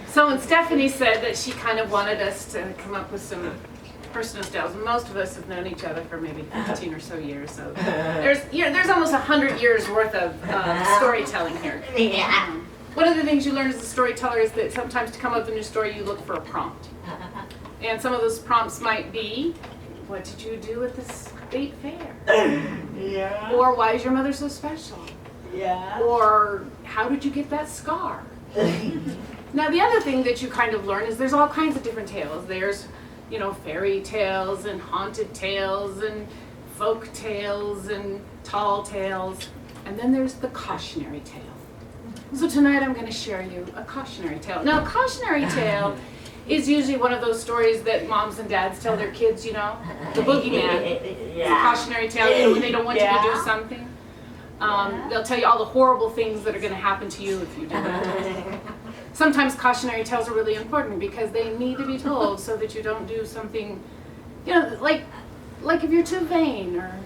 So when Stephanie said that she kind of wanted us to come up with some personal styles, most of us have known each other for maybe 15 or so years. So there's almost 100 years worth of storytelling here. Yeah. One of the things you learn as a storyteller is that sometimes to come up with a new story, you look for a prompt. And some of those prompts might be, what did you do at the state fair? Yeah. Or why is your mother so special? Yeah. Or how did you get that scar? Now the other thing that you kind of learn is there's all kinds of different tales. There's, fairy tales and haunted tales and folk tales and tall tales. And then there's the cautionary tale. So tonight I'm going to share you a cautionary tale. Now a cautionary tale is usually one of those stories that moms and dads tell their kids, the boogeyman. Yeah. The cautionary tale, when they don't want you to do something. They'll tell you all the horrible things that are going to happen to you if you do it. Sometimes cautionary tales are really important because they need to be told so that you don't do something, like if you're too vain, or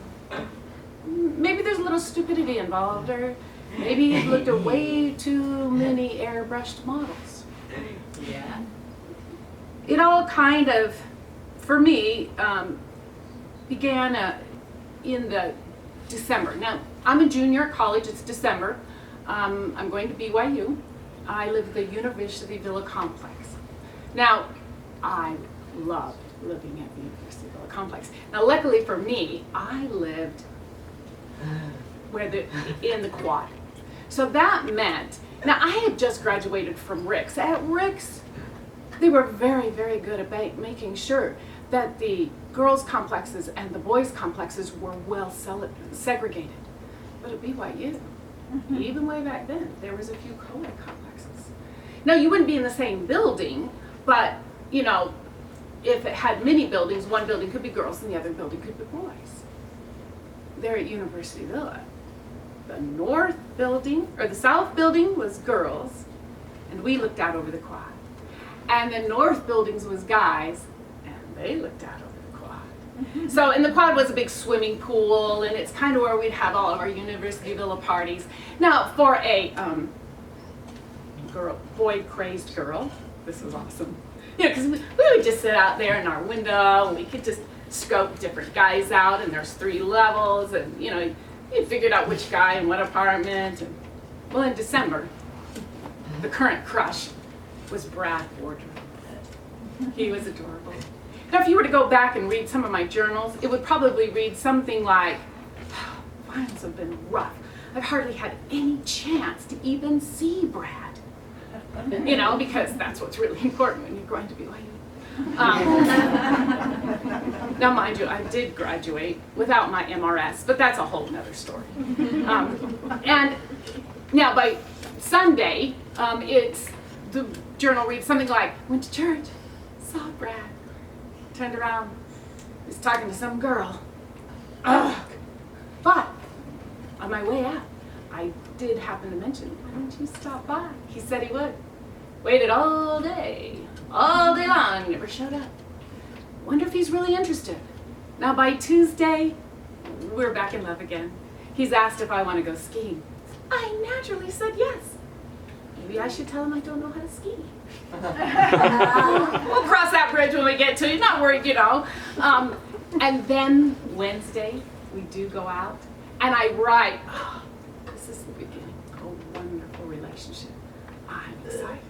maybe there's a little stupidity involved, or maybe you've looked at way too many airbrushed models. Yeah. It all kind of, for me, began in the December. Now, I'm a junior at college, it's December. I'm going to BYU. I live at the University Villa complex. Now, I loved living at the University Villa complex. Now, luckily for me, I lived in the quad. So that meant, now I had just graduated from Rick's. At Rick's, they were very, very good at making sure that the girls' complexes and the boys' complexes were well segregated. But at BYU, even way back then, there was a few co-ed complexes. Now, you wouldn't be in the same building, but, if it had many buildings, one building could be girls and the other building could be boys. There at University Villa, the north building, or the south building was girls, and we looked out over the quad. And the north buildings was guys, and they looked out over the quad. So, and the quad was a big swimming pool, and it's kind of where we'd have all of our University Villa parties. Now, for a boy-crazed girl, this was awesome. Because we would just sit out there in our window, and we could just scope different guys out, and there's 3 levels, and you figured out which guy in what apartment. And, well, in December, the current crush was Brad Wardrobe. He was adorable. Now, if you were to go back and read some of my journals, it would probably read something like, finals have been rough. I've hardly had any chance to even see Brad. Because that's what's really important when you're going to BYU. Now, mind you, I did graduate without my MRS, but that's a whole nother story. And now by Sunday, the journal reads something like, went to church, saw Brad, turned around, was talking to some girl. Ugh. But on my way out, I did happen to mention, why don't you stop by? He said he would. Waited all day long, never showed up. Wonder if he's really interested. Now by Tuesday, we're back in love again. He's asked if I want to go skiing. I naturally said yes. Maybe I should tell him I don't know how to ski. We'll cross that bridge when we get to it, not worried, And then Wednesday, we do go out, and I write, this is the beginning of a wonderful relationship. I'm excited.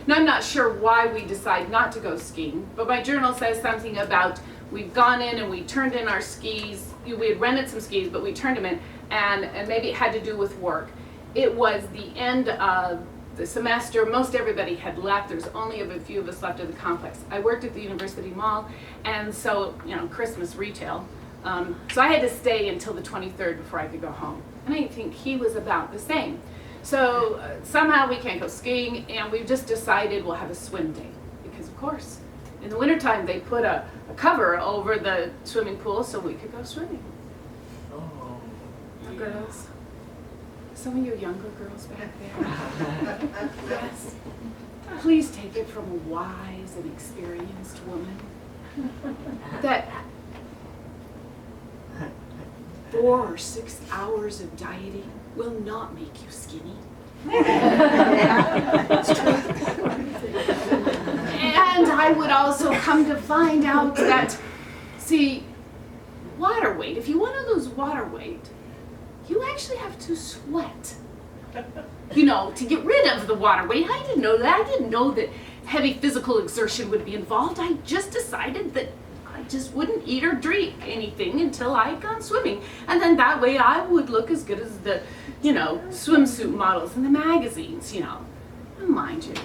Now, I'm not sure why we decide not to go skiing, but my journal says something about we've gone in and we turned in our skis. We had rented some skis, but we turned them in, and maybe it had to do with work. It was the end of the semester. Most everybody had left. There's only a few of us left at the complex. I worked at the University Mall, and so, Christmas retail. So I had to stay until the 23rd before I could go home. And I think he was about the same. So somehow we can't go skiing, and we've just decided we'll have a swim day. Because, of course, in the wintertime, they put a cover over the swimming pool so we could go swimming. Now, girls, some of you younger girls back there, yes, please take it from a wise and experienced woman that 4 or 6 hours of dieting will not make you skinny. It's true. I would also come to find out that, see, water weight, if you want to lose water weight, you actually have to sweat, you know, to get rid of the water weight. I didn't know that. I didn't know that heavy physical exertion would be involved. I just decided that I just wouldn't eat or drink anything until I had gone swimming. And then that way I would look as good as the, you know, swimsuit models in the magazines, you know. And mind you,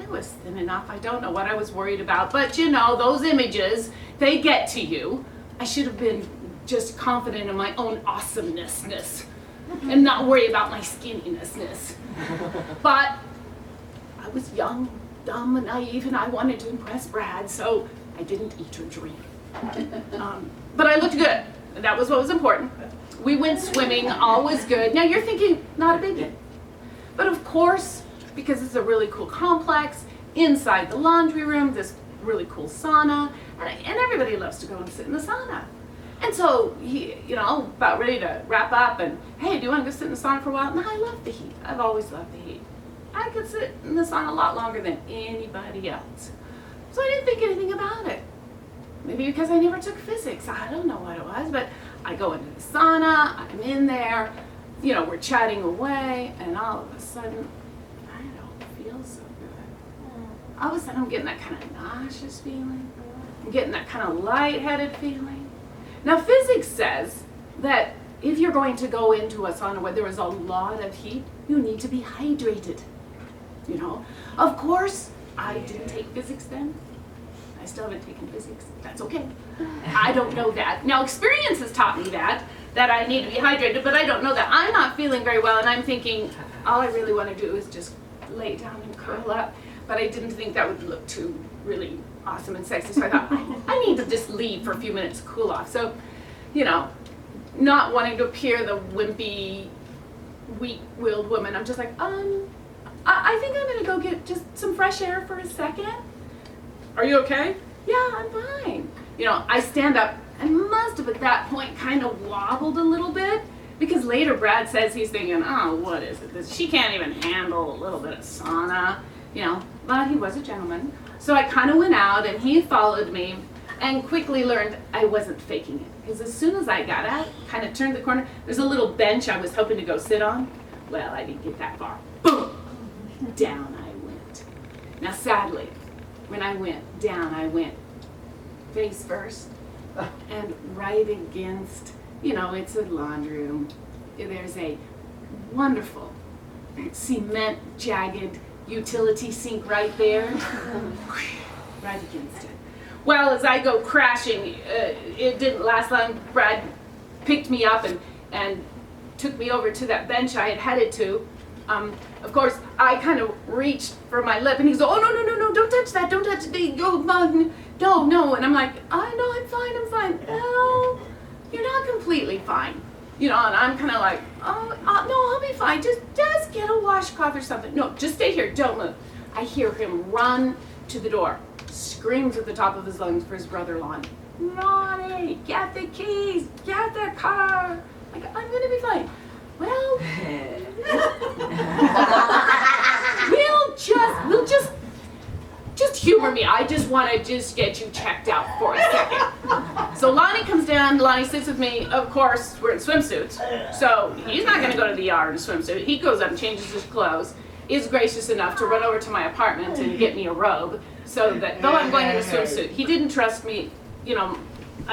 I was thin enough. I don't know what I was worried about, but you know, those images, they get to you. I should have been just confident in my own awesomeness and not worry about my skinniness. But I was young, dumb, and naive, and I wanted to impress Brad, so I didn't eat or drink. But I looked good. That was what was important. We went swimming, all was good. Now you're thinking, not a biggie. But of course, because it's a really cool complex, inside the laundry room, this really cool sauna, and everybody loves to go and sit in the sauna. And so he, you know, about ready to wrap up and, hey, do you want to go sit in the sauna for a while? And I love the heat. I've always loved the heat. I could sit in the sauna a lot longer than anybody else. So I didn't think anything about it. Maybe because I never took physics. I don't know what it was, but I go into the sauna, I'm in there, you know, we're chatting away, and all of a sudden, I don't feel so good. All of a sudden I'm getting that kind of nauseous feeling. I'm getting that kind of lightheaded feeling. Now physics says that if you're going to go into a sauna where there is a lot of heat, you need to be hydrated. You know, of course, I didn't take physics then. I still haven't taken physics. That's okay. I don't know that. Now experience has taught me that I need to be hydrated, but I don't know that. I'm not feeling very well, and I'm thinking all I really want to do is just lay down and curl up, but I didn't think that would look too really awesome and sexy, so I thought, I need to just leave for a few minutes to cool off. So, you know, not wanting to appear the wimpy, weak-willed woman, I'm just like, I think I'm going to go get just some fresh air for a second. Are you okay? Yeah, I'm fine. You know, I stand up and must have at that point kind of wobbled a little bit, because later Brad says he's thinking, oh, what is it? She can't even handle a little bit of sauna, you know, but he was a gentleman. So I kind of went out and he followed me and quickly learned I wasn't faking it. Because as soon as I got out, kind of turned the corner, there's a little bench I was hoping to go sit on. Well, I didn't get that far. Boom! Down I went. Now sadly, when I went down, I went face first and right against, you know, it's a laundry room. There's a wonderful cement jagged utility sink right there, right against it. Well, as I go crashing, it didn't last long. Brad picked me up and took me over to that bench I had headed to. Of course, I kind of reached for my lip, and he goes, oh, no, don't touch that, don't touch it, no, and I'm like, I know, I'm fine. No, you're not completely fine. You know, and I'm kind of like, no, I'll be fine. Just get a washcloth or something. No, just stay here. Don't move. I hear him run to the door, screams at the top of his lungs for his brother-in-law. Ronnie, get the keys, get the car. Like, I'm gonna be fine. Well, we'll just humor me. I just want to just get you checked out for a second. So Lonnie comes down, Lonnie sits with me. Of course, we're in swimsuits. So he's not going to go to the ER in a swimsuit. He goes up and changes his clothes, is gracious enough to run over to my apartment and get me a robe so that, though I'm going in a swimsuit, he didn't trust me, you know,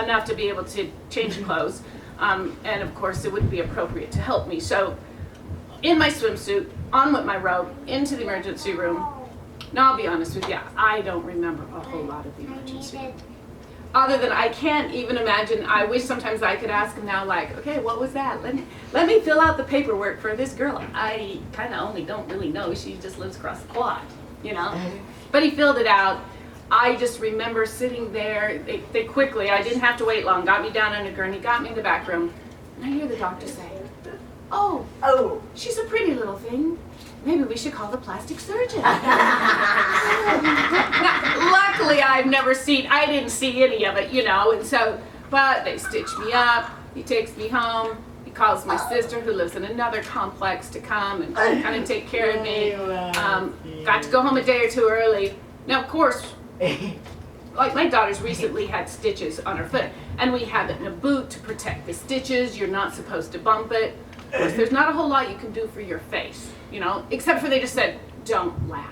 enough to be able to change clothes. And of course, it wouldn't be appropriate to help me. So in my swimsuit, on with my robe, into the emergency room. Now, I'll be honest with you, I don't remember a whole lot of the emergency room. Other than I can't even imagine, I wish sometimes I could ask him now, like, okay, what was that? Let me fill out the paperwork for this girl. I kind of only don't really know. She just lives across the quad, you know? But he filled it out. I just remember sitting there. They quickly, I didn't have to wait long, got me down on a gurney, got me in the back room. And I hear the doctor say, oh, she's a pretty little thing. Maybe we should call the plastic surgeon. Now, luckily, I didn't see any of it, you know, and so, but they stitched me up. He takes me home. He calls my sister, who lives in another complex, to come and kind of take care of me. Got to go home a day or two early. Now, of course, like my daughter's recently had stitches on her foot, and we have it in a boot to protect the stitches. You're not supposed to bump it. Of course, there's not a whole lot you can do for your face, you know, except for they just said, don't laugh.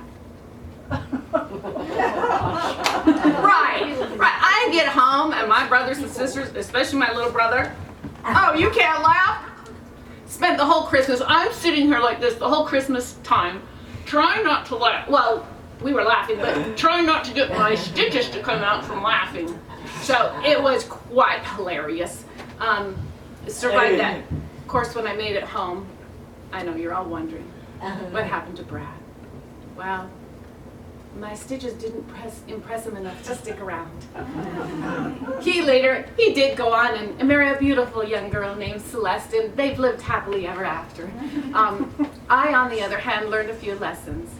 Right. I get home, and my brothers and sisters, especially my little brother, oh, you can't laugh? Spent the whole Christmas, I'm sitting here like this the whole Christmas time, trying not to laugh. Well, we were laughing, but trying not to get my stitches to come out from laughing. So it was quite hilarious. Survived that. Of course, when I made it home, I know you're all wondering, what happened to Brad? Well, my stitches didn't impress him enough to stick around. He did go on and marry a beautiful young girl named Celeste, and they've lived happily ever after. I, on the other hand, learned a few lessons.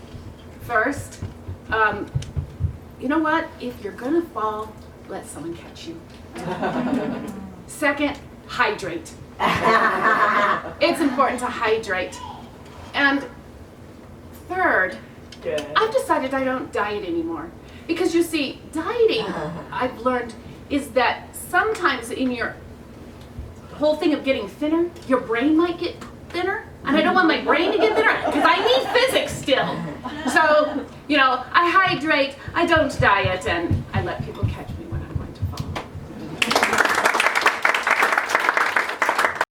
First, you know what? If you're gonna fall, let someone catch you. Second, hydrate. It's important to hydrate. And third, I've decided I don't diet anymore. Because you see, dieting, I've learned, is that sometimes in your whole thing of getting thinner, your brain might get thinner. And I don't want my brain to get thinner because I need physics still. So, you know, I hydrate, I don't diet, and I let people catch